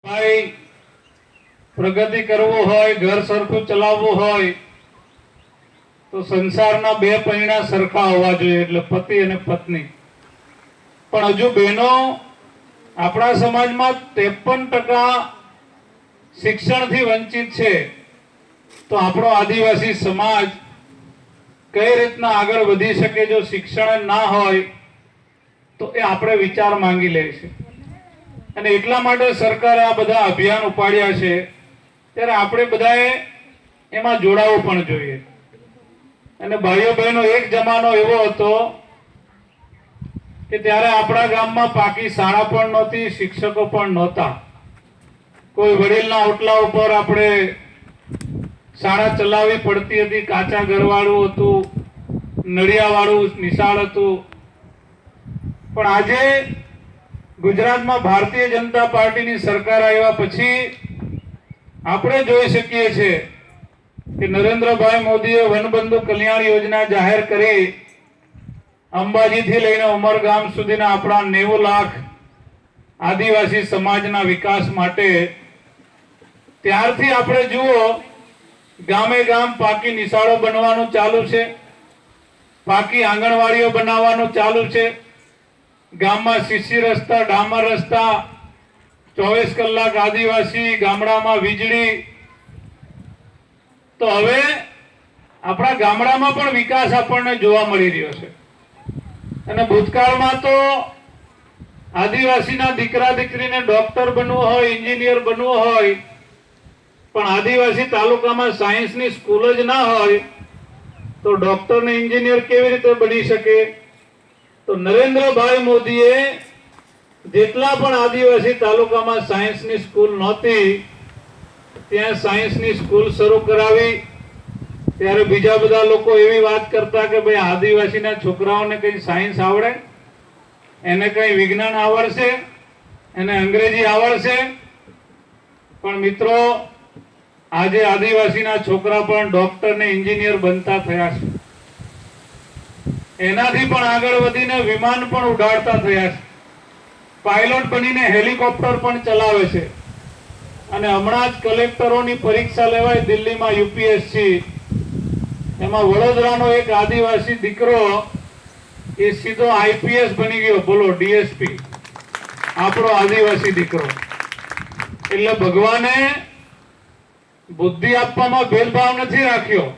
ભાઈ પ્રગતિ કરવો હોય, ઘર સરખું ચલાવવું હોય તો સંસારના બે પૈણા સરખા હોવા જોઈએ, એટલે પતિ અને પત્ની. પણ હજુ બહેનો આપણા સમાજમાં 53% શિક્ષણથી વંચિત છે. તો આપણો આદિવાસી સમાજ કઈ રીતના આગળ વધી શકે જો શિક્ષણ ના હોય તો એ આપણે વિચાર માંગી લે છે. અને એટલા માટે સરકારે આ બધા અભિયાન ઉપાડ્યા છે. ત્યારે આપણે બધાએ એમાં જોડાવું પણ જોઈએ. અને ભાઈઓ બહેનો, એક જમાનો એવો હતો કે ત્યારે આપણા ગામમાં પાકી શાળા પણ નહોતી, શિક્ષકો પણ નહોતા. કોઈ વડીલના ઓટલા ઉપર આપણે શાળા ચલાવવી પડતી હતી. કાચા ઘરવાળું હતું, નળિયાવાળું નિશાળ હતું. પણ આજે ગુજરાતમાં ભારતીય જનતા પાર્ટીની સરકાર આવ્યા પછી આપણે જોઈ શકીએ છીએ કે નરેન્દ્રભાઈ મોદીએ વનબંધુ કલ્યાણ યોજના જાહેર કરી. અંબાજીથી લઈને ઉમરગામ સુધીના આપણા 90 લાખ આદિવાસી સમાજના વિકાસ માટે. ત્યારથી આપણે જુઓ, ગામે ગામ પાકી નિશાળો બનવાનું ચાલુ છે, પાકી આંગણવાડીઓ બનાવવાનું ચાલુ છે. ગામમાં સીસી રસ્તા, ડામર રસ્તા, 24 કલાક આદિવાસી ગામડામાં વીજળી. તો હવે આપણા ગામડામાં પણ વિકાસ આપણને જોવા મળી રહ્યો છે. અને ભૂતકાળમાં તો આદિવાસીના દીકરા દીકરીને ડોક્ટર બનવું હોય, એન્જિનિયર બનવું હોય, પણ આદિવાસી તાલુકામાં સાયન્સની સ્કૂલ જ ના હોય તો ડોક્ટર ને એન્જિનિયર કેવી રીતે બની શકે? તો નરેન્દ્રભાઈ મોદીએ જેટલા પણ આદિવાસી તાલુકામાં સાયન્સની સ્કૂલ નહોતી ત્યાં સાયન્સની સ્કૂલ શરૂ કરાવી. ત્યારે બીજા બધા લોકો એવી વાત કરતા કે ભાઈ આદિવાસીના છોકરાઓને કઈ સાયન્સ આવડે, એને કઈ વિજ્ઞાન આવડશે, એને અંગ્રેજી આવડશે. પણ મિત્રો, આજે આદિવાસીના છોકરા પણ ડોક્ટર ને એન્જિનિયર બનતા થયા છે. એનાથી પણ આગળ વધીને વિમાન પણ ઉડાડતા થયા છે. પાયલોટ બનીને હેલિકોપ્ટર પણ ચલાવે છે. અને હમણાં જ કલેક્ટરોની પરીક્ષા લેવાય દિલ્હીમાં, યુપીએસસી. એમાં વડોદરાનો એક આદિવાસી દીકરો એ સીધો આઈપીએસ બની ગયો. બોલો, ડીએસપી, આપણો આદિવાસી દીકરો. એટલે ભગવાને બુદ્ધિ આપવામાં ભેદભાવ નથી રાખ્યો.